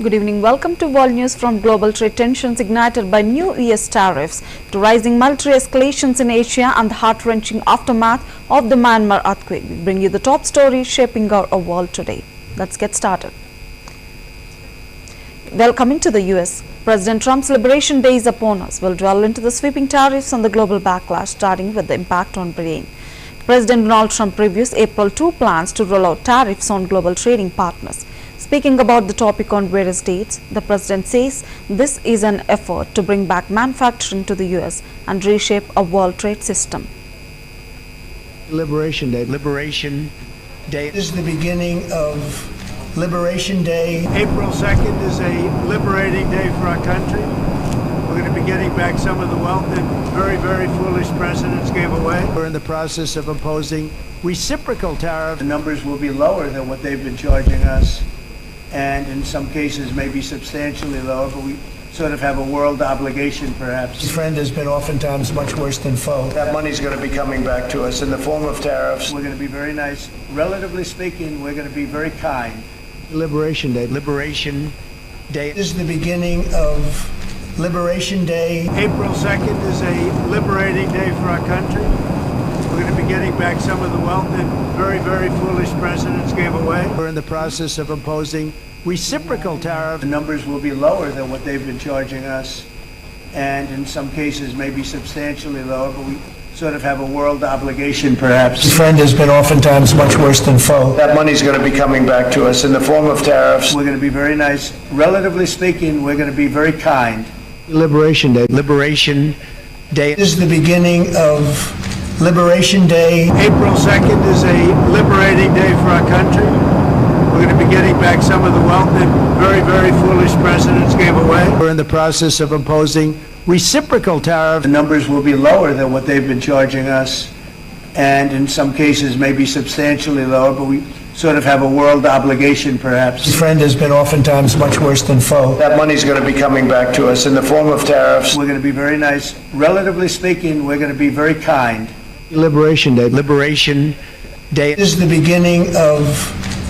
Good evening. Welcome to World News. From global trade tensions ignited by new US tariffs to rising military escalations in Asia and the heart-wrenching aftermath of the Myanmar earthquake. We bring you the top stories shaping our world today. Let's get started. Welcoming to the US. President Trump's Liberation Day is upon us. We'll dwell into the sweeping tariffs and the global backlash, starting with the impact on Britain. President Donald Trump previews April 2 plans to roll out tariffs on global trading partners. Speaking about the topic on various dates, the president says this is an effort to bring back manufacturing to the US and reshape a world trade system. Liberation Day. Liberation Day. This is the beginning of Liberation Day. April 2nd is a liberating day for our country. We're going to be getting back some of the wealth that very, very foolish presidents gave away. We're in the process of imposing reciprocal tariffs. The numbers will be lower than what they've been charging us, and in some cases maybe substantially lower, but we sort of have a world obligation, perhaps. Friend has been oftentimes much worse than foe. That money's going to be coming back to us in the form of tariffs. We're going to be very nice. Relatively speaking, we're going to be very kind. Liberation Day. Liberation Day. This is the beginning of Liberation Day. April 2nd is a liberating day for our country. We're going to be getting back some of the wealth that very, very foolish presidents gave away. We're in the process of imposing reciprocal tariffs. The numbers will be lower than what they've been charging us, and in some cases maybe substantially lower, but we sort of have a world obligation, perhaps. Friend has been oftentimes much worse than foe. That money's going to be coming back to us in the form of tariffs. We're going to be very nice. Relatively speaking, we're going to be very kind. Liberation Day. Liberation Day. This is the beginning of Liberation Day. April 2nd is a liberating day for our country. We're going to be getting back some of the wealth that very, very foolish presidents gave away. We're in the process of imposing reciprocal tariffs. The numbers will be lower than what they've been charging us, and in some cases maybe substantially lower, but we sort of have a world obligation, perhaps. Friend has been oftentimes much worse than foe. That money's going to be coming back to us in the form of tariffs. We're going to be very nice. Relatively speaking, we're going to be very kind. Liberation Day. Liberation Day. This is the beginning of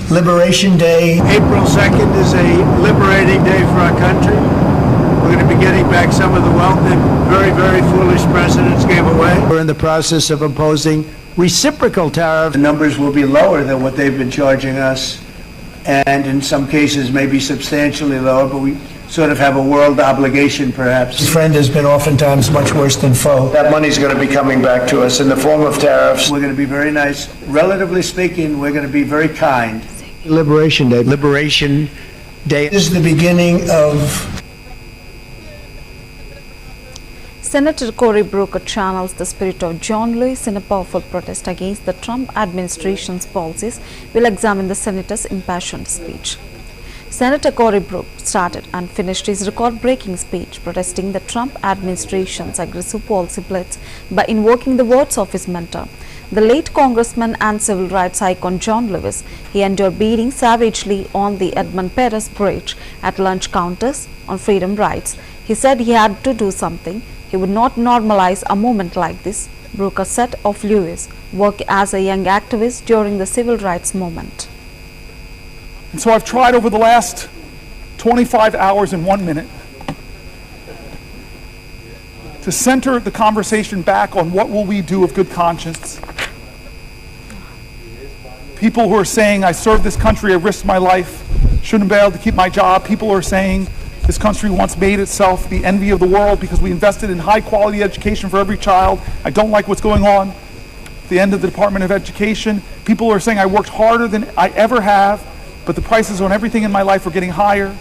Liberation Day. April 2nd is a liberating day for our country. We're going to be getting back some of the wealth that very, very foolish presidents gave away. We're in the process of imposing reciprocal tariffs. The numbers will be lower than what they've been charging us, and in some cases maybe substantially lower, but we sort of have a world obligation, perhaps. Friend has been oftentimes much worse than foe. That money's going to be coming back to us in the form of tariffs. We're going to be very nice. Relatively speaking, we're going to be very kind. Liberation Day. Liberation Day. This is the beginning of Senator Cory Booker channels the spirit of John Lewis in a powerful protest against the Trump administration's policies. We'll examine the senator's impassioned speech. Senator Cory Booker started and finished his record-breaking speech protesting the Trump administration's aggressive policy blitz by invoking the words of his mentor, the late congressman and civil rights icon John Lewis. He endured beating savagely on the Edmund Pettus Bridge, at lunch counters, on freedom rides. He said he had to do something. He would not normalize a moment like this. Booker said of Lewis' work as a young activist during the civil rights movement. And so I've tried over the last 25 hours and 1 minute to center the conversation back on what will we do of good conscience. People who are saying, I served this country, I risked my life, shouldn't be able to keep my job. People who are saying, this country once made itself the envy of the world because we invested in high quality education for every child. I don't like what's going on at the end of the Department of Education. People are saying I worked harder than I ever have, but the prices on everything in my life are getting higher.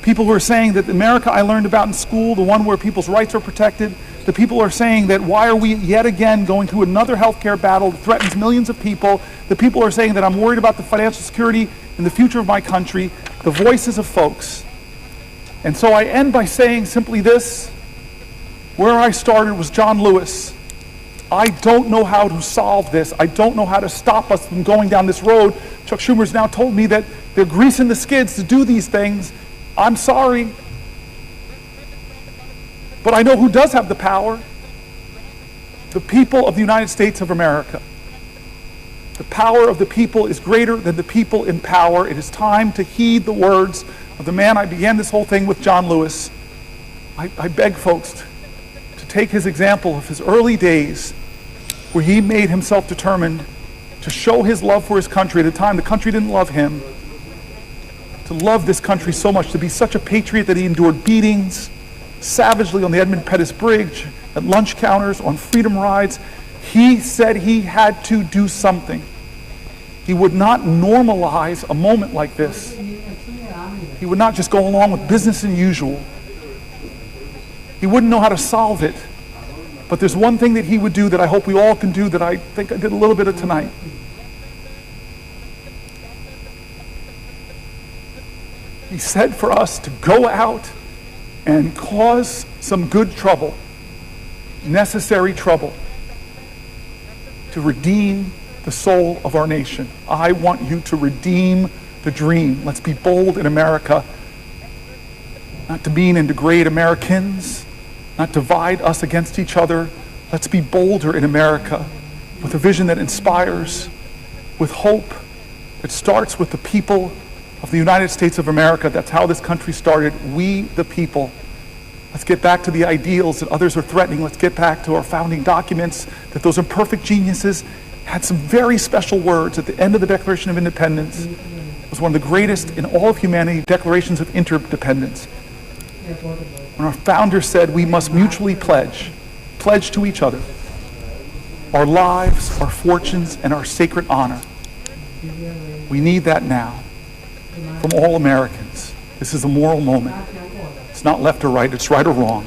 People who are saying that the America I learned about in school, the one where people's rights are protected, the people are saying that why are we yet again going through another healthcare battle that threatens millions of people. The people are saying that I'm worried about the financial security and the future of my country, the voices of folks. And so I end by saying simply this: where I started was John Lewis. I don't know how to solve this. I don't know how to stop us from going down this road. Chuck Schumer's now told me that they're greasing the skids to do these things. I'm sorry. But I know who does have the power. The people of the United States of America. The power of the people is greater than the people in power. It is time to heed the words of the man I began this whole thing with, John Lewis. I beg folks to take his example of his early days where he made himself determined to show his love for his country at a time the country didn't love him, to love this country so much, to be such a patriot that he endured beatings savagely on the Edmund Pettus Bridge, at lunch counters, on freedom rides. He said he had to do something. He would not normalize a moment like this. He would not just go along with business as usual. He wouldn't know how to solve it. But there's one thing that he would do that I hope we all can do, that I think I did a little bit of tonight. He said for us to go out and cause some good trouble, necessary trouble, to redeem the soul of our nation. I want you to redeem the dream. Let's be bold in America, not demean and degrade Americans, not divide us against each other. Let's be bolder in America with a vision that inspires, with hope that starts with the people of the United States of America. That's how this country started. We, the people. Let's get back to the ideals that others are threatening. Let's get back to our founding documents, that those imperfect geniuses had some very special words at the end of the Declaration of Independence. It was one of the greatest in all of humanity, declarations of interdependence. When our founder said we must mutually pledge to each other our lives, our fortunes, and our sacred honor. We need that now from all Americans. This is a moral moment. It's not left or right, it's right or wrong.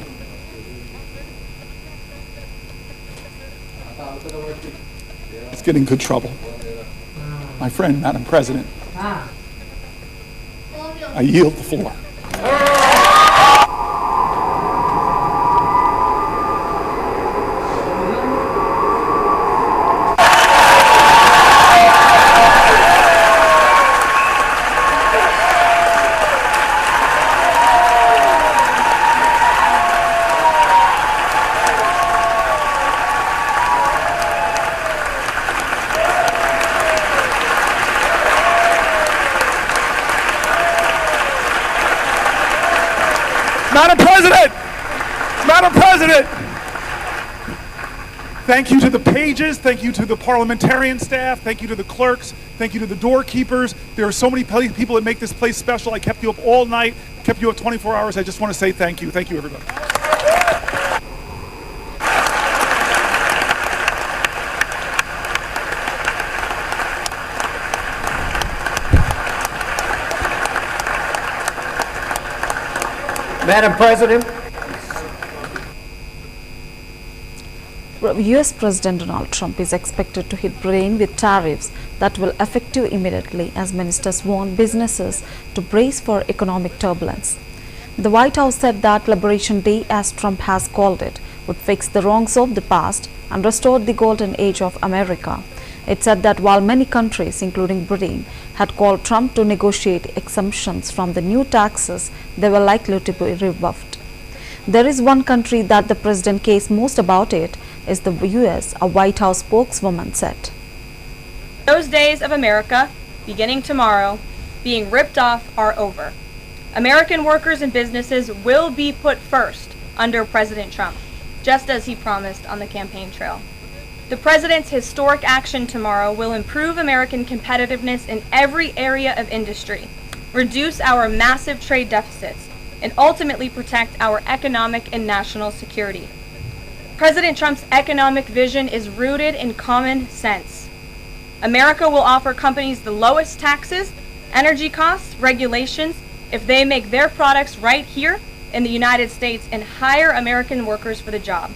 Let's get in good trouble. My friend, Madam President, I yield the floor. Madam President, thank you to the pages, thank you to the parliamentarian staff, thank you to the clerks, thank you to the doorkeepers. There are so many people that make this place special. I kept you up all night, kept you up 24 hours. I just want to say thank you. Thank you, everybody. Madam President. US President Donald Trump is expected to hit Britain with tariffs that will effective immediately as ministers warn businesses to brace for economic turbulence. The White House said that Liberation Day, as Trump has called it, would fix the wrongs of the past and restore the golden age of America. It said that while many countries, including Britain, had called Trump to negotiate exemptions from the new taxes, they were likely to be rebuffed. There is one country that the president cares most about. It is the US, a White House spokeswoman said. Those days of America, beginning tomorrow, being ripped off are over. American workers and businesses will be put first under President Trump, just as he promised on the campaign trail. The president's historic action tomorrow will improve American competitiveness in every area of industry, reduce our massive trade deficits, and ultimately protect our economic and national security. President Trump's economic vision is rooted in common sense. America will offer companies the lowest taxes, energy costs, regulations, if they make their products right here in the United States and hire American workers for the job.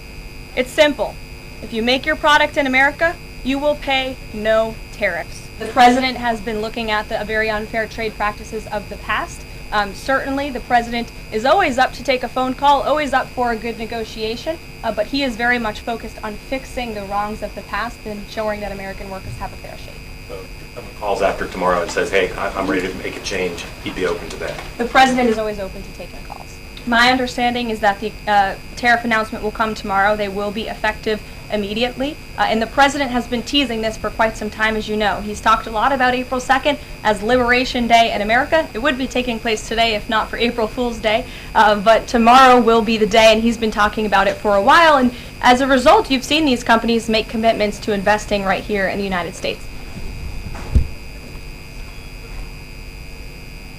It's simple. If you make your product in America, you will pay no tariffs. The president has been looking at the very unfair trade practices of the past. Certainly, the president is always up to take a phone call, always up for a good negotiation, but he is very much focused on fixing the wrongs of the past and ensuring that American workers have a fair shake. So if someone calls after tomorrow and says, hey, I'm ready to make a change, he'd be open to that? The president is always open to taking calls. My understanding is that the tariff announcement will come tomorrow. They will be effective immediately. And the president has been teasing this for quite some time, as you know. He's talked a lot about April 2nd as Liberation Day in America. It would be taking place today if not for April Fool's Day, but tomorrow will be the day, and he's been talking about it for a while. And as a result, you've seen these companies make commitments to investing right here in the United States.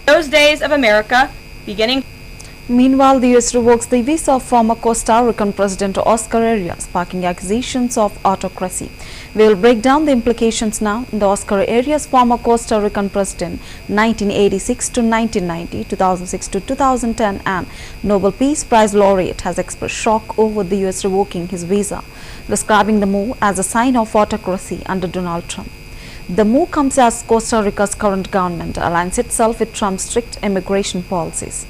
Those days of America beginning. Meanwhile, the U.S. revokes the visa of former Costa Rican President Oscar Arias, sparking accusations of autocracy. We will break down the implications now. The Oscar Arias, former Costa Rican President 1986 to 1990, 2006 to 2010 and Nobel Peace Prize laureate, has expressed shock over the U.S. revoking his visa, describing the move as a sign of autocracy under Donald Trump. The move comes as Costa Rica's current government aligns itself with Trump's strict immigration policies.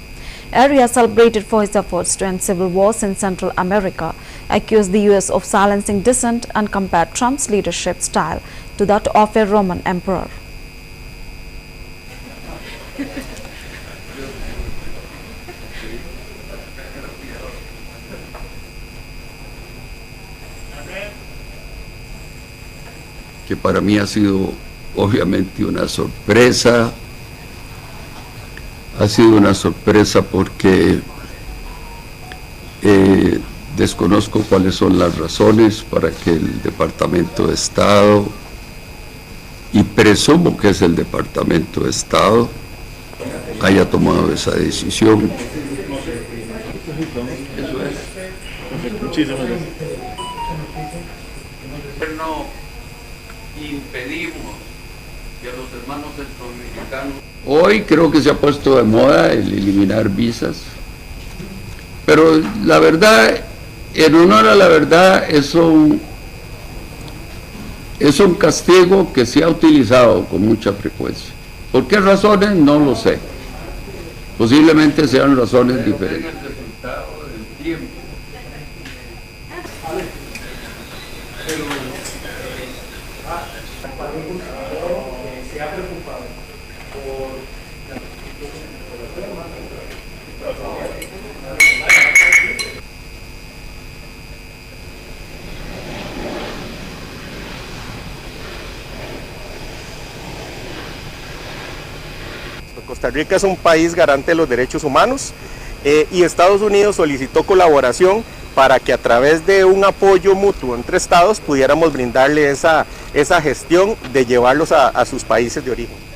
Arias, celebrated for his efforts to end civil wars in Central America, accused the U.S. of silencing dissent and compared Trump's leadership style to that of a Roman emperor. Que para mí ha sido obviamente una sorpresa. Ha sido una sorpresa porque desconozco cuáles son las razones para que el Departamento de Estado, y presumo que es el Departamento de Estado, haya tomado esa decisión. Eso es. Muchísimas gracias. No impedimos que los hermanos centroamericanos. Hoy creo que se ha puesto de moda el eliminar visas, pero la verdad, en honor a la verdad, es un castigo que se ha utilizado con mucha frecuencia. ¿Por qué razones? No lo sé. Posiblemente sean razones diferentes. El resultado del tiempo. Se ha preocupado por Costa Rica es un país garante de los derechos humanos y Estados Unidos solicitó colaboración para que a través de un apoyo mutuo entre estados pudiéramos brindarle esa gestión de llevarlos a sus países de origen.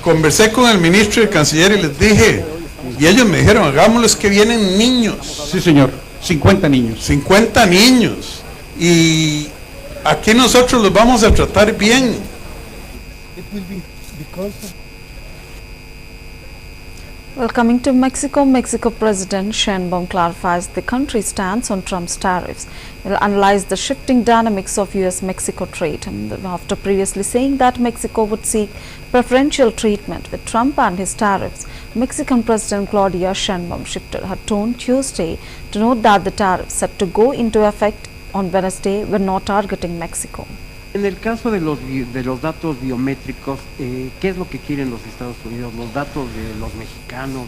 Conversé con el ministro y el canciller y les dije, y ellos me dijeron, hagámoslo, es que vienen niños. Sí, señor, 50 niños. 50 niños. Y aquí nosotros los vamos a tratar bien. Well, coming to Mexico, Mexico President Sheinbaum clarifies the country's stance on Trump's tariffs. Will analyze the shifting dynamics of U.S.-Mexico trade. After previously saying that Mexico would seek preferential treatment with Trump and his tariffs, Mexican President Claudia Sheinbaum shifted her tone Tuesday to note that the tariffs set to go into effect on Wednesday were not targeting Mexico. En el caso de los datos biométricos, ¿qué es lo que quieren los Estados Unidos? ¿Los datos de los mexicanos,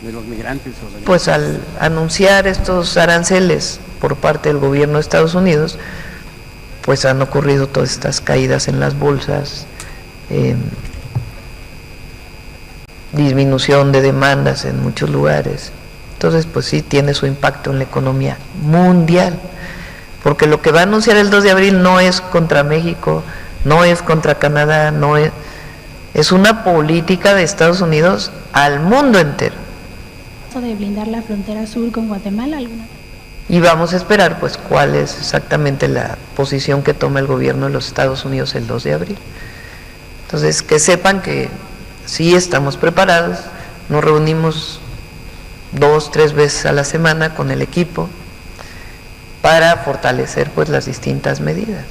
de los migrantes? Pues al anunciar estos aranceles por parte del gobierno de Estados Unidos, pues han ocurrido todas estas caídas en las bolsas, disminución de demandas en muchos lugares. Entonces, pues sí tiene su impacto en la economía mundial. Porque lo que va a anunciar el 2 de abril no es contra México, no es contra Canadá, es una política de Estados Unidos al mundo entero. De blindar la frontera sur con Guatemala, Y vamos a esperar pues cuál es exactamente la posición que toma el gobierno de los Estados Unidos el 2 de abril. Entonces, que sepan que sí estamos preparados, nos reunimos 2, 3 veces a la semana con el equipo para fortalecer pues las distintas medidas.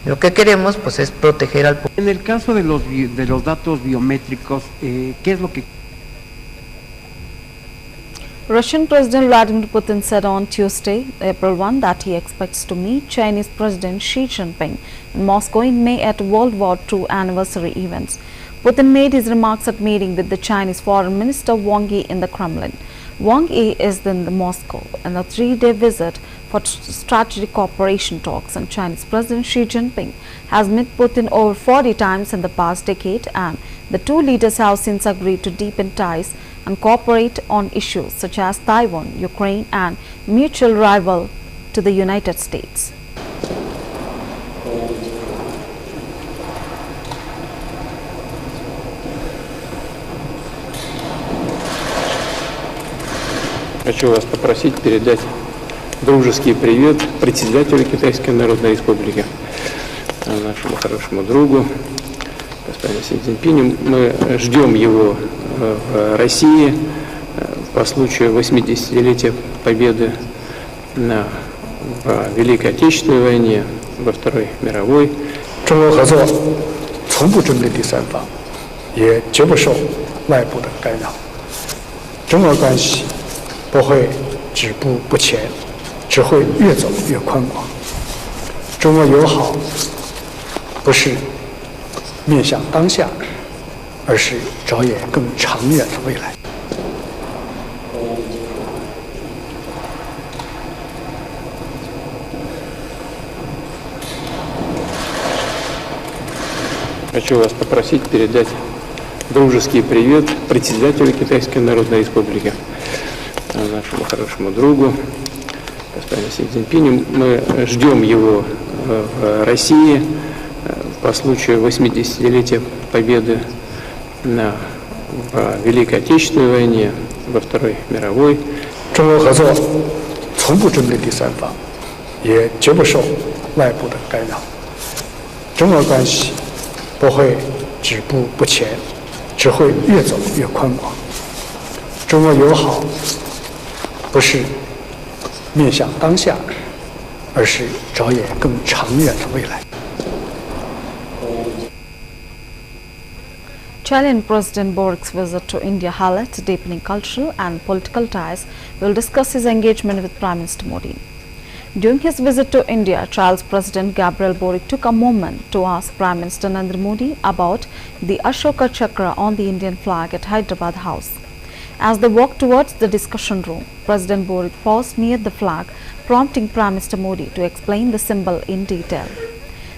Lo que queremos pues es proteger al pueblo. En el caso de los datos biométricos, ¿qué es lo que... Russian President Vladimir Putin said on Tuesday, April 1, that he expects to meet Chinese President Xi Jinping in Moscow in May at World War II anniversary events. Putin made his remarks at meeting with the Chinese Foreign Minister Wang Yi in the Kremlin. Wang Yi is in Moscow on a 3-day visit for strategic cooperation talks, and Chinese President Xi Jinping has met Putin over 40 times in the past decade, and the two leaders have since agreed to deepen ties and cooperate on issues such as Taiwan, Ukraine, and mutual rival to the United States. Хочу вас попросить передать дружеский привет председателю Китайской Народной Республики, нашему хорошему другу, господину Си Цзиньпиню. Мы ждем его в России по случаю 80-летия победы в Великой Отечественной войне, во Второй мировой. 中俄合作从不针对第三方，也绝不受外部的干扰。中俄关系不会止步不前，只会越走越宽广。中俄友好不是面向当下，而是着眼更长远的未来。Хочу вас попросить передать дружеский привет председателю Китайской Народной Республики, нашему хорошему другу, господину Си Цзиньпиню. Мы ждем его в России по случаю 80-летия победы в Великой Отечественной войне, во Второй мировой. 中俄合作从不针对第三方，也绝不受外部的干扰。中俄关系不会止步不前，只会越走越宽广。中俄友好不是面向当下，而是着眼更长远的未来。 Chilean President Boric's visit to India highlights deepening cultural and political ties. Will discuss his engagement with Prime Minister Modi. During his visit to India, Chile's President Gabriel Boric took a moment to ask Prime Minister Narendra Modi about the Ashoka Chakra on the Indian flag at Hyderabad House. As they walked towards the discussion room, President Boric paused near the flag, prompting Prime Minister Modi to explain the symbol in detail.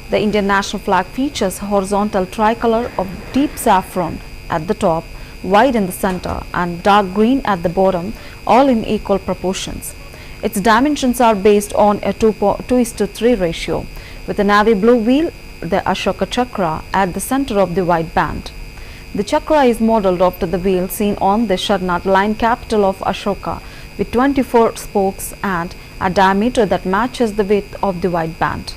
The Indian national flag features a horizontal tricolor of deep saffron at the top, white in the center, and dark green at the bottom, all in equal proportions. Its dimensions are based on a 2:3 ratio, with a navy blue wheel, the Ashoka Chakra, at the center of the white band. The chakra is modelled after the wheel seen on the Sharnath line capital of Ashoka, with 24 spokes and a diameter that matches the width of the white band.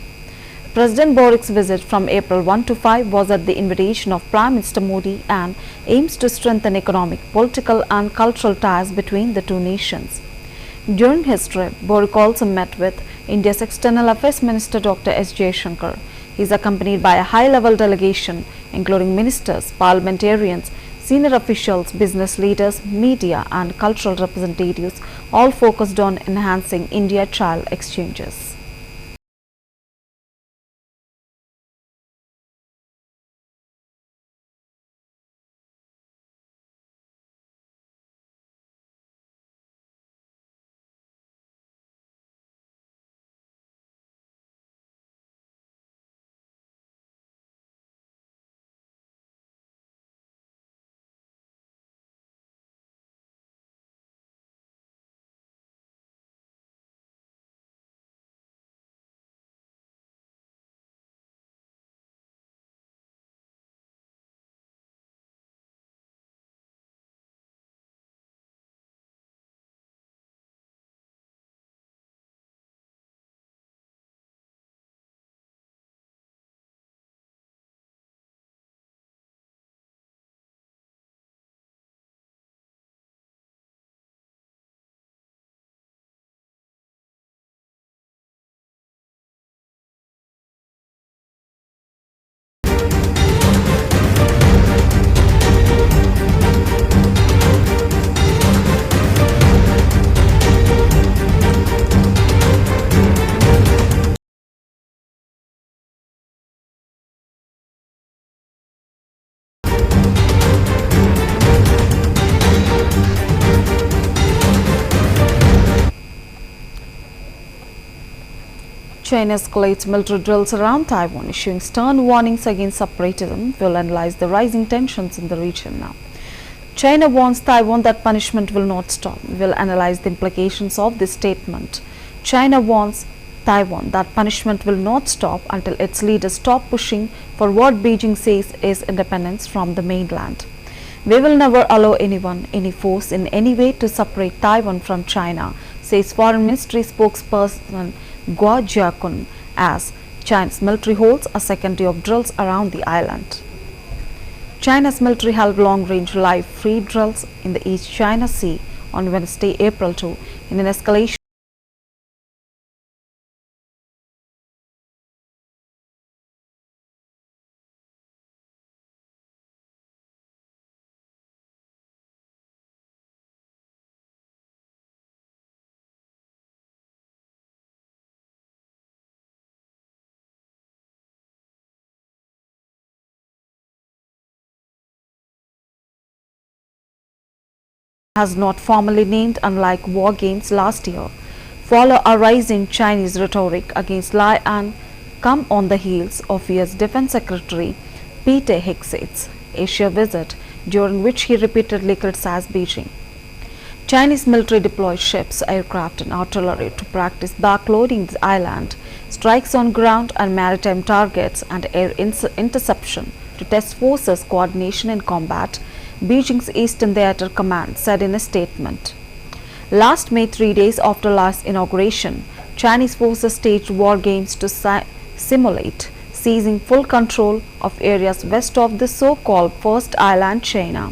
President Boric's visit from April 1 to 5 was at the invitation of Prime Minister Modi and aims to strengthen economic, political and cultural ties between the two nations. During his trip, Boric also met with India's External Affairs Minister Dr. S. Jaishankar. He is accompanied by a high-level delegation, including ministers, parliamentarians, senior officials, business leaders, media and cultural representatives, all focused on enhancing India-Chile exchanges. China escalates military drills around Taiwan, issuing stern warnings against separatism. We'll analyze the rising tensions in the region now. China warns Taiwan that punishment will not stop. We'll analyze the implications of this statement. China warns Taiwan that punishment will not stop until its leaders stop pushing for what Beijing says is independence from the mainland. We will never allow anyone, any force in any way to separate Taiwan from China, says Foreign Ministry spokesperson Guo Jiakun, as China's military holds a second day of drills around the island. China's military held long-range live free drills in the East China Sea on Wednesday, April 2, in an escalation has not formally named, unlike war games last year, follow a rise in Chinese rhetoric against Lai and come on the heels of US Defense Secretary Peter Hegseth's Asia visit, during which he repeatedly criticized Beijing. Chinese military deployed ships, aircraft and artillery to practice backloading the island, strikes on ground and maritime targets, and air interception to test forces' coordination in combat, Beijing's Eastern Theater Command said in a statement. Last May, 3 days after last inauguration, Chinese forces staged war games to simulate seizing full control of areas west of the so-called First Island China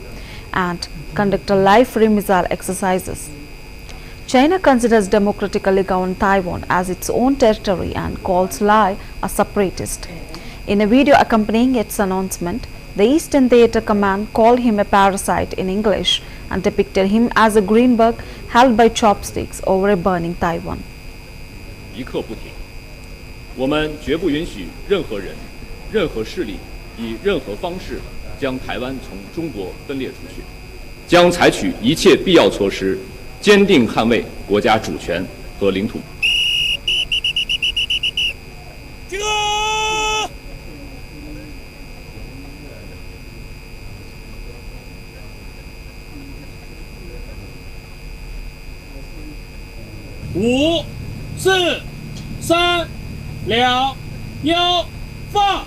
and conduct a live free missile exercises. China considers democratically governed Taiwan as its own territory and calls Lai a separatist. In a video accompanying its announcement, the Eastern Theater Command called him a parasite in English and depicted him as a green bug held by chopsticks over a burning Taiwan. 一刻不停，我们绝不允许任何人、任何势力以任何方式将台湾从中国分裂出去，将采取一切必要措施，坚定捍卫国家主权和领土。集合！ 5、4、3、2、1，放！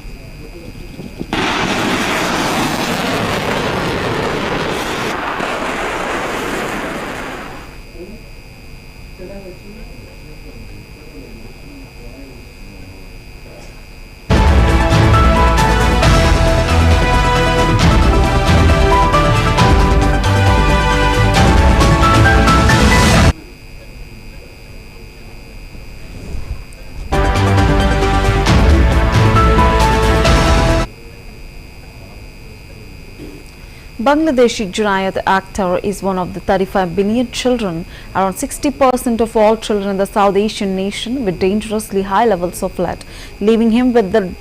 Bangladeshi Junayat actor is one of the 35 billion children, around 60% of all children in the South Asian nation, with dangerously high levels of lead, leaving him with the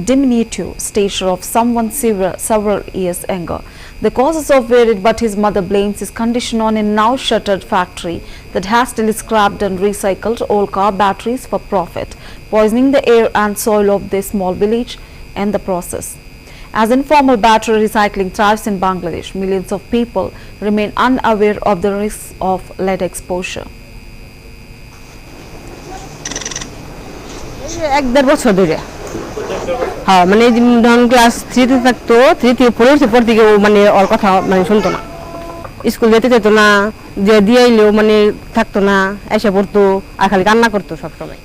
diminutive stature of someone several years younger. The causes are varied, but his mother blames his condition on a now shuttered factory that hastily scrapped and recycled old car batteries for profit, poisoning the air and soil of this small village in the process. As informal battery recycling thrives in Bangladesh, millions of people remain unaware of the risks of lead exposure. হ্যাঁ মানে যখন class 3 তে থাকতো 3 থেকে 4 এর পর থেকে ও মানে ওর কথা মানে শুনতো না স্কুল যেতে যেত না যে দিয়েইলেও মানে থাকতো না এসে পড়তো আর খালি কান্না করতো সব সময়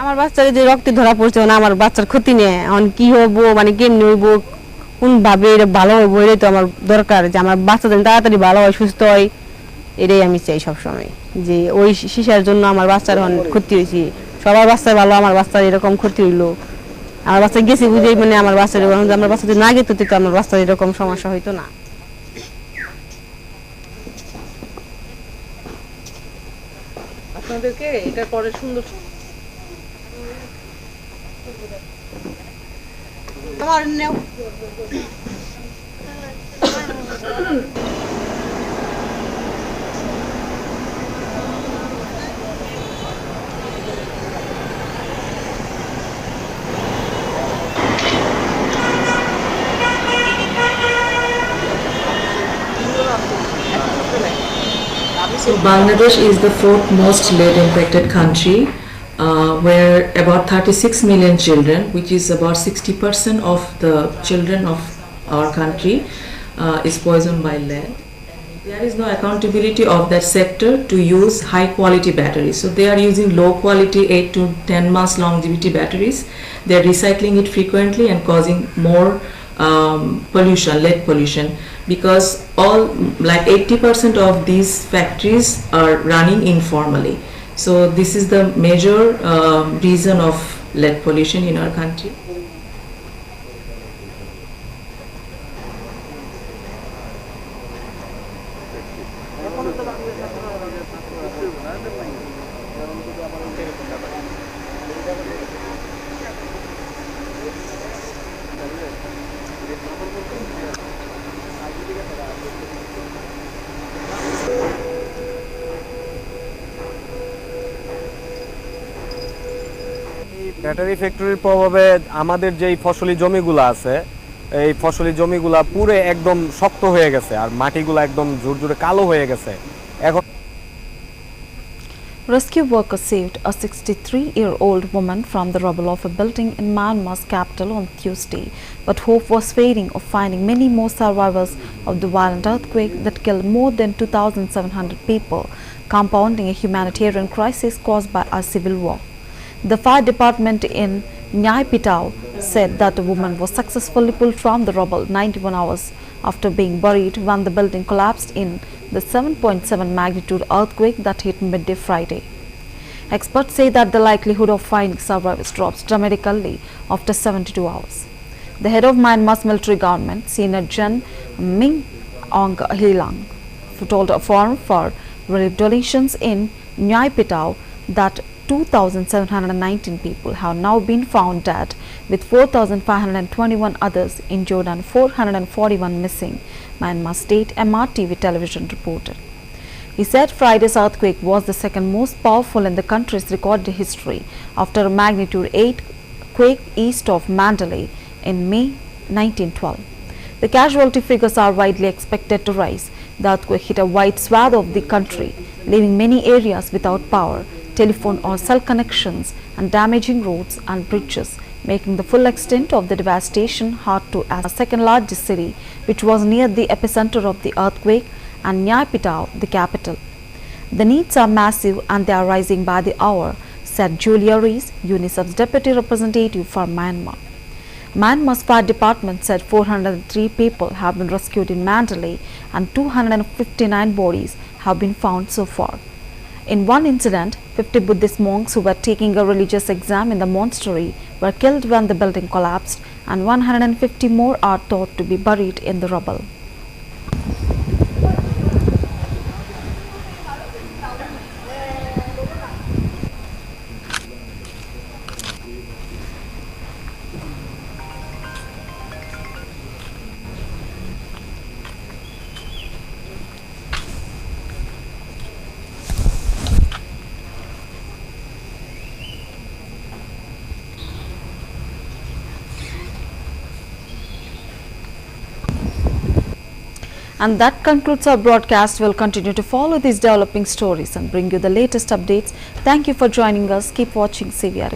আমার বাচ্চার যে রক্তে ধরা পড়ছে না আমার বাচ্চার ক্ষতি নেই এখন কি হবো মানে কেমনে হইব কোন ভাবে এটা ভালো হবে এটাই তো আমার দরকার যে আমার বাচ্চাদের তাড়াতাড়ি ভালো হয় সুস্থ হয় এটাই আমি চাই সব সময় যে ওই শিশার জন্য আমার বাচ্চার ক্ষতি হয়েছে সবার বাচ্চার ভালো আমার বাচ্চার এরকম ক্ষতি হইলো আমার বাচ্চা গেছে বুঝেই মানে আমার বাচ্চার আমার বাচ্চা যদি না গেত তো আমার বাচ্চার এরকম সমস্যা হইতো না আপনাদেরকে এটা করে সুন্দর So Bangladesh is the fourth most lead-infected country, where about 36 million children, which is about 60% of the children of our country, is poisoned by lead. There is no accountability of that sector to use high-quality batteries. So they are using low-quality 8 to 10 months longevity batteries. They are recycling it frequently and causing more pollution, lead pollution, because all like 80% of these factories are running informally. So this is the major reason of lead pollution in our country. Battery ফ্যাক্টরির প্রভাবে আমাদের যেই ফসলি জমিগুলো আছে এই ফসলি জমিগুলা পুরো একদম শক্ত হয়ে গেছে আর মাটিগুলো একদম ঝুরঝুরে কালো হয়ে গেছে এখন Rescue workers saved a 63-year-old woman from the rubble of a building in Myanmar's capital on Tuesday, but hope was fading of finding many more survivors of the violent earthquake that killed more than 2,700 people, compounding a humanitarian crisis caused by a civil war. The fire department in Nyapitao said that the woman was successfully pulled from the rubble 91 hours after being buried when the building collapsed in the 7.7 magnitude earthquake that hit midday Friday. Experts say that the likelihood of finding survivors drops dramatically after 72 hours. The head of Myanmar's military government, Senior Gen Min Aung Hlaing, told a forum for relief donations in Nyapitao that 2,719 people have now been found dead, with 4,521 others injured and 441 missing, Myanmar State MRTV television reported. He said Friday's earthquake was the second most powerful in the country's recorded history after a magnitude 8 quake east of Mandalay in May 1912. The casualty figures are widely expected to rise. The earthquake hit a wide swath of the country, leaving many areas without power, telephone or cell connections, and damaging roads and bridges, making the full extent of the devastation hard to assess. The second largest city, which was near the epicenter of the earthquake, and Nyapitao, the capital. The needs are massive and they are rising by the hour, said Julia Rees, UNICEF's deputy representative for Myanmar. Myanmar's fire department said 403 people have been rescued in Mandalay and 259 bodies have been found so far. In one incident, 50 Buddhist monks who were taking a religious exam in the monastery were killed when the building collapsed, and 150 more are thought to be buried in the rubble. And that concludes our broadcast. We'll continue to follow these developing stories and bring you the latest updates. Thank you for joining us. Keep watching CVR News.